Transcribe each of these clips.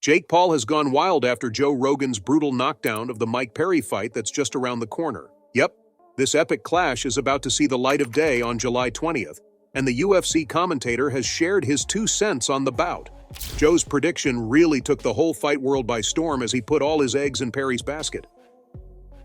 Jake Paul has gone wild after Joe Rogan's brutal knockdown of the Mike Perry fight that's just around the corner. Yep, this epic clash is about to see the light of day on July 20th, and the UFC commentator has shared his 2 cents on the bout. Joe's prediction really took the whole fight world by storm as he put all his eggs in Perry's basket.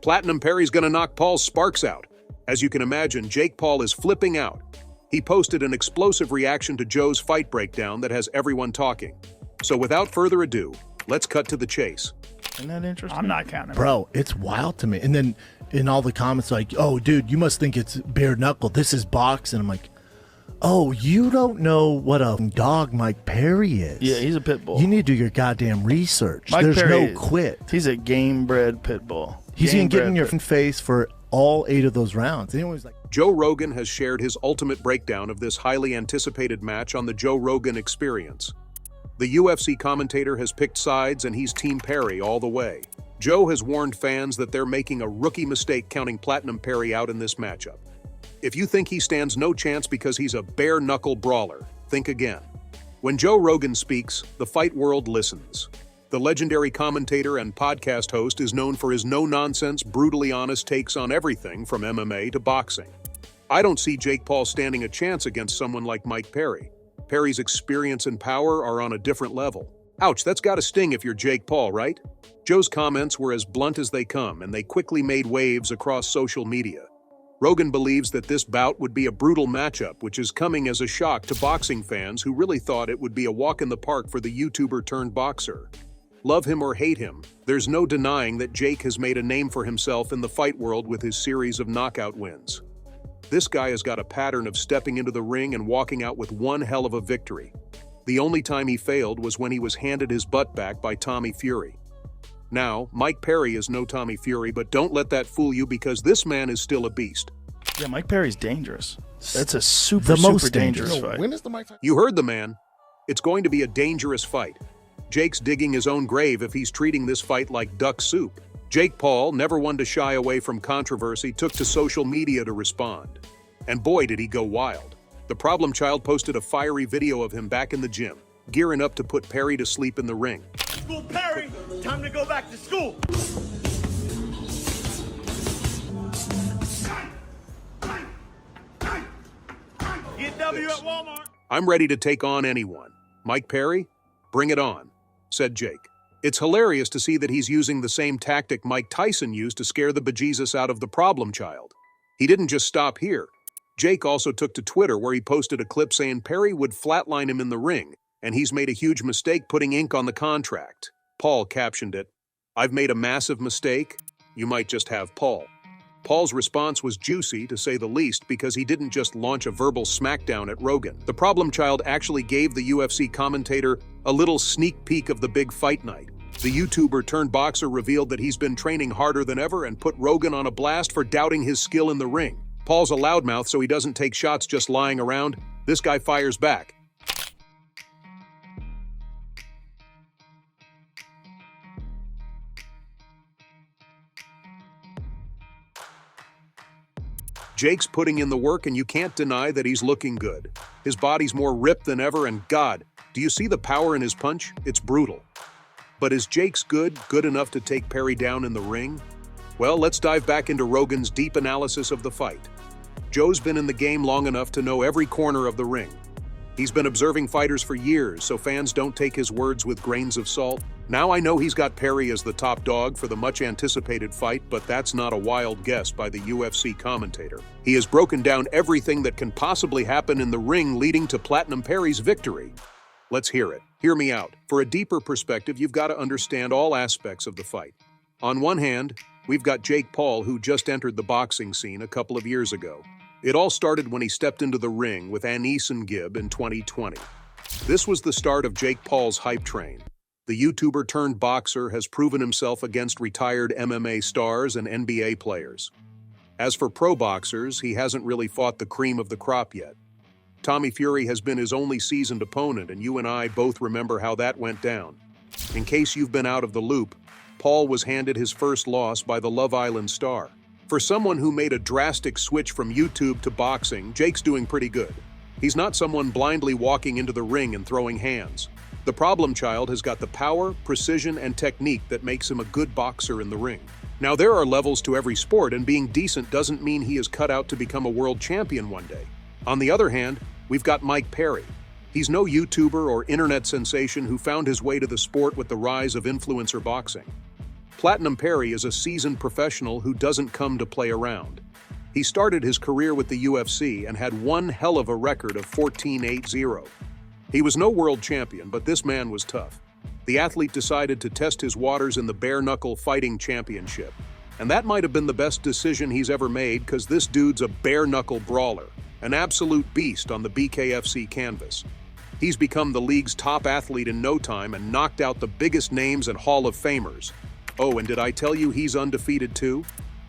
Platinum Perry's gonna knock Paul's sparks out. As you can imagine, Jake Paul is flipping out. He posted an explosive reaction to Joe's fight breakdown that has everyone talking. So without further ado, let's cut to the chase. Isn't that interesting? I'm not counting. Bro, it's wild to me. And then in all the comments like, oh, dude, you must think it's bare knuckle. This is boxing. I'm like, oh, you don't know what a dog Mike Perry is. Yeah, he's a pit bull. You need to do your goddamn research. Mike There's Perry, no quit. He's a game-bred pit bull. He's going to get in your Game-bred face for all 8 of those rounds. And he was like, Joe Rogan has shared his ultimate breakdown of this highly anticipated match on the Joe Rogan Experience. The UFC commentator has picked sides and he's Team Perry all the way. Joe has warned fans that they're making a rookie mistake counting Platinum Perry out in this matchup. If you think he stands no chance because he's a bare-knuckle brawler, think again. When Joe Rogan speaks, the fight world listens. The legendary commentator and podcast host is known for his no-nonsense, brutally honest takes on everything from MMA to boxing. I don't see Jake Paul standing a chance against someone like Mike Perry. Perry's experience and power are on a different level. Ouch, that's gotta sting if you're Jake Paul, right? Joe's comments were as blunt as they come, and they quickly made waves across social media. Rogan believes that this bout would be a brutal matchup, which is coming as a shock to boxing fans who really thought it would be a walk in the park for the YouTuber turned boxer. Love him or hate him, there's no denying that Jake has made a name for himself in the fight world with his series of knockout wins. This guy has got a pattern of stepping into the ring and walking out with one hell of a victory. The only time he failed was when he was handed his butt back by Tommy Fury. Now, Mike Perry is no Tommy Fury, but don't let that fool you because this man is still a beast. Yeah, Mike Perry's dangerous. That's a super, The super most dangerous dangerous. fight. When is the Mike Tyson? You heard the man. It's going to be a dangerous fight. Jake's digging his own grave if he's treating this fight like duck soup. Jake Paul, never one to shy away from controversy, took to social media to respond. And boy, did he go wild. The problem child posted a fiery video of him back in the gym, gearing up to put Perry to sleep in the ring. School Perry, time to go back to school. Get W at Walmart. I'm ready to take on anyone. Mike Perry? Bring it on, said Jake. It's hilarious to see that he's using the same tactic Mike Tyson used to scare the bejesus out of the problem child. He didn't just stop here. Jake also took to Twitter where he posted a clip saying Perry would flatline him in the ring, and he's made a huge mistake putting ink on the contract. Paul captioned it, "I've made a massive mistake. You might just have Paul." Paul's response was juicy, to say the least, because he didn't just launch a verbal smackdown at Rogan. The problem child actually gave the UFC commentator a little sneak peek of the big fight night. The YouTuber turned boxer revealed that he's been training harder than ever and put Rogan on a blast for doubting his skill in the ring. Paul's a loudmouth, so he doesn't take shots just lying around. This guy fires back. Jake's putting in the work, and you can't deny that he's looking good. His body's more ripped than ever, and God, do you see the power in his punch? It's brutal. But is Jake's good enough to take Perry down in the ring? Well, let's dive back into Rogan's deep analysis of the fight. Joe's been in the game long enough to know every corner of the ring. He's been observing fighters for years, so fans don't take his words with grains of salt. Now I know he's got Perry as the top dog for the much-anticipated fight, but that's not a wild guess by the UFC commentator. He has broken down everything that can possibly happen in the ring leading to Platinum Perry's victory. Let's hear it. Hear me out. For a deeper perspective, you've got to understand all aspects of the fight. On one hand, we've got Jake Paul, who just entered the boxing scene a couple of years ago. It all started when he stepped into the ring with Anis and Gibb in 2020. This was the start of Jake Paul's hype train. The YouTuber turned boxer has proven himself against retired MMA stars and NBA players. As for pro boxers, he hasn't really fought the cream of the crop yet. Tommy Fury has been his only seasoned opponent, and you and I both remember how that went down. In case you've been out of the loop, Paul was handed his first loss by the Love Island star. For someone who made a drastic switch from YouTube to boxing, Jake's doing pretty good. He's not someone blindly walking into the ring and throwing hands. The problem child has got the power, precision, and technique that makes him a good boxer in the ring. Now, there are levels to every sport, and being decent doesn't mean he is cut out to become a world champion one day. On the other hand, we've got Mike Perry. He's no YouTuber or internet sensation who found his way to the sport with the rise of influencer boxing. Platinum Perry is a seasoned professional who doesn't come to play around. He started his career with the UFC and had one hell of a record of 14-8-0. He was no world champion, but this man was tough. The athlete decided to test his waters in the bare-knuckle fighting championship. And that might have been the best decision he's ever made, because this dude's a bare-knuckle brawler, an absolute beast on the BKFC canvas. He's become the league's top athlete in no time and knocked out the biggest names and Hall of Famers. Oh, and did I tell you he's undefeated too?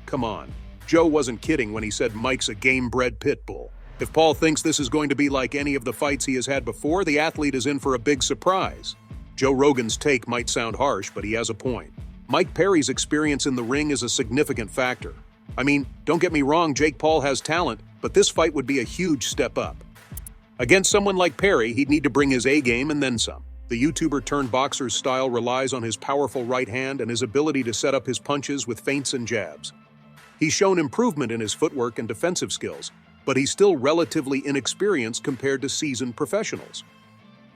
Come on. Joe wasn't kidding when he said Mike's a game-bred pit bull. If Paul thinks this is going to be like any of the fights he has had before, the athlete is in for a big surprise. Joe Rogan's take might sound harsh, but he has a point. Mike Perry's experience in the ring is a significant factor. I mean, don't get me wrong, Jake Paul has talent, but this fight would be a huge step up. Against someone like Perry, he'd need to bring his A-game and then some. The YouTuber-turned-boxer's style relies on his powerful right hand and his ability to set up his punches with feints and jabs. He's shown improvement in his footwork and defensive skills, but he's still relatively inexperienced compared to seasoned professionals.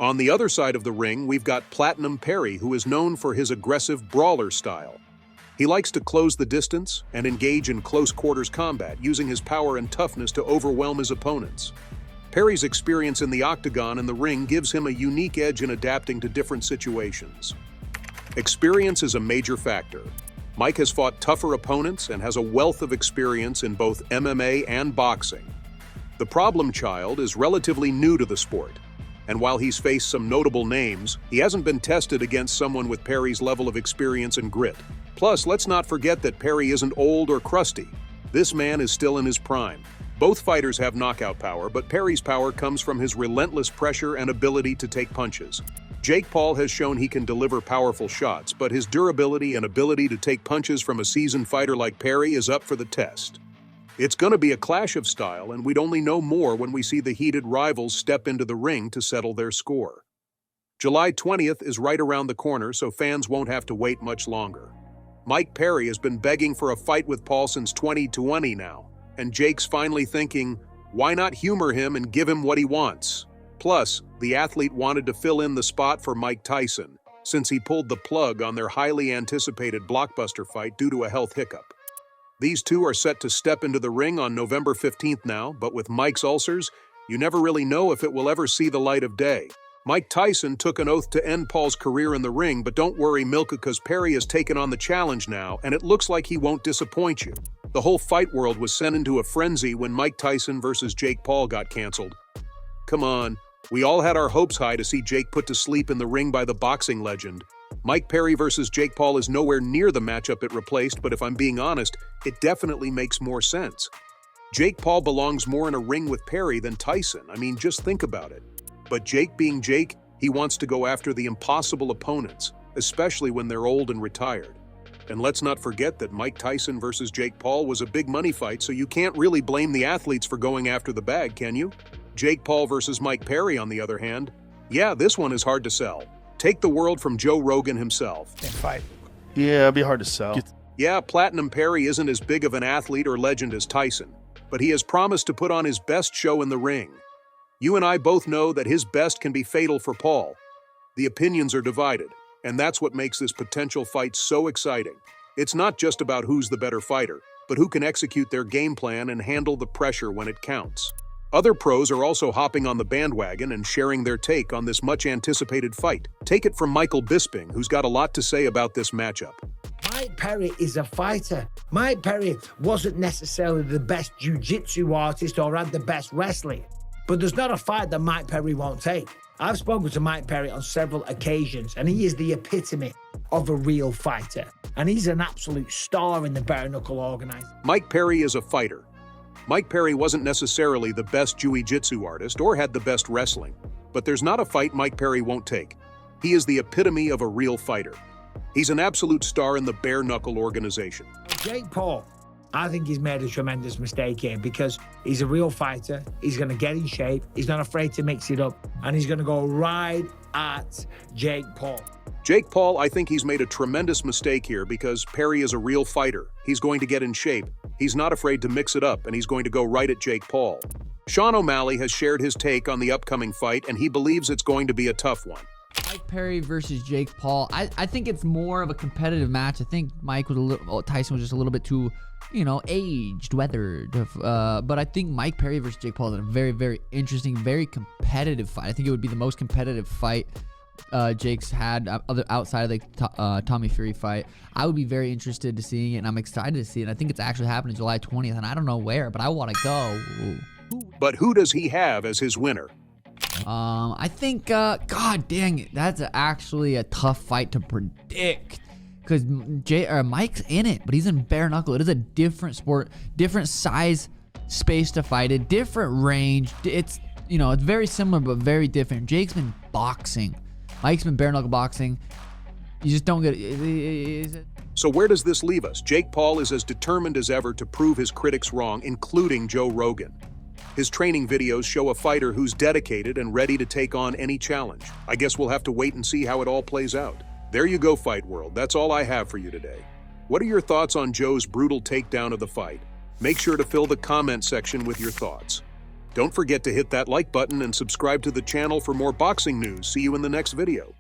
On the other side of the ring, we've got Platinum Perry, who is known for his aggressive brawler style. He likes to close the distance and engage in close-quarters combat, using his power and toughness to overwhelm his opponents. Perry's experience in the octagon and the ring gives him a unique edge in adapting to different situations. Experience is a major factor. Mike has fought tougher opponents and has a wealth of experience in both MMA and boxing. The problem child is relatively new to the sport, and while he's faced some notable names, he hasn't been tested against someone with Perry's level of experience and grit. Plus, let's not forget that Perry isn't old or crusty. This man is still in his prime. Both fighters have knockout power, but Perry's power comes from his relentless pressure and ability to take punches. Jake Paul has shown he can deliver powerful shots, but his durability and ability to take punches from a seasoned fighter like Perry is up for the test. It's going to be a clash of style, and we'd only know more when we see the heated rivals step into the ring to settle their score. July 20th is right around the corner, so fans won't have to wait much longer. Mike Perry has been begging for a fight with Paul since 2020 now, and Jake's finally thinking, why not humor him and give him what he wants? Plus, the athlete wanted to fill in the spot for Mike Tyson, since he pulled the plug on their highly anticipated blockbuster fight due to a health hiccup. These two are set to step into the ring on November 15th now, but with Mike's ulcers, you never really know if it will ever see the light of day. Mike Tyson took an oath to end Paul's career in the ring, but don't worry, Milka, because Perry has taken on the challenge now, and it looks like he won't disappoint you. The whole fight world was sent into a frenzy when Mike Tyson versus Jake Paul got canceled. Come on, we all had our hopes high to see Jake put to sleep in the ring by the boxing legend. Mike Perry versus Jake Paul is nowhere near the matchup it replaced, but if I'm being honest, it definitely makes more sense. Jake Paul belongs more in a ring with Perry than Tyson. I mean, just think about it. But Jake being Jake, he wants to go after the impossible opponents, especially when they're old and retired. And let's not forget that Mike Tyson versus Jake Paul was a big money fight, so you can't really blame the athletes for going after the bag, can you? Jake Paul versus Mike Perry, on the other hand, yeah, this one is hard to sell. Take the world from Joe Rogan himself. Fight. Yeah, it'd be hard to sell. Yeah, Platinum Perry isn't as big of an athlete or legend as Tyson, but he has promised to put on his best show in the ring. You and I both know that his best can be fatal for Paul. The opinions are divided, and that's what makes this potential fight so exciting. It's not just about who's the better fighter, but who can execute their game plan and handle the pressure when it counts. Other pros are also hopping on the bandwagon and sharing their take on this much-anticipated fight. Take it from Michael Bisping, who's got a lot to say about this matchup. Mike Perry is a fighter. Mike Perry wasn't necessarily the best jiu-jitsu artist or had the best wrestling, but there's not a fight that Mike Perry won't take. I've spoken to Mike Perry on several occasions, and he is the epitome of a real fighter. And he's an absolute star in the bare-knuckle organization. Mike Perry is a fighter. Mike Perry wasn't necessarily the best jiu-jitsu artist or had the best wrestling, but there's not a fight Mike Perry won't take. He is the epitome of a real fighter. He's an absolute star in the bare-knuckle organization. Jake Paul, I think he's made a tremendous mistake here because he's a real fighter. He's going to get in shape. He's not afraid to mix it up, and he's going to go right at Jake Paul. Jake Paul, I think he's made a tremendous mistake here because Perry is a real fighter. He's going to get in shape. He's not afraid to mix it up, and he's going to go right at Jake Paul. Sean O'Malley has shared his take on the upcoming fight, and he believes it's going to be a tough one. Mike Perry versus Jake Paul. I think it's more of a competitive match. I think Tyson was just a little bit too, aged, weathered. But I think Mike Perry versus Jake Paul is a very, very interesting, very competitive fight. I think it would be the most competitive fight Jake's had outside of the Tommy Fury fight. I would be very interested to seeing it, and I'm excited to see it. I think it's actually happening July 20th, and I don't know where, but I want to go. But who does he have as his winner? I think, God dang it, that's actually a tough fight to predict because Mike's in it, but he's in bare knuckle. It is a different sport, different size space to fight it, different range. It's very similar but very different. Jake's been boxing, Mike's been bare knuckle boxing. You just don't get it. So where does this leave us? Jake Paul is as determined as ever to prove his critics wrong, including Joe Rogan. His training videos show a fighter who's dedicated and ready to take on any challenge. I guess we'll have to wait and see how it all plays out. There you go, Fight World. That's all I have for you today. What are your thoughts on Joe's brutal takedown of the fight? Make sure to fill the comment section with your thoughts. Don't forget to hit that like button and subscribe to the channel for more boxing news. See you in the next video.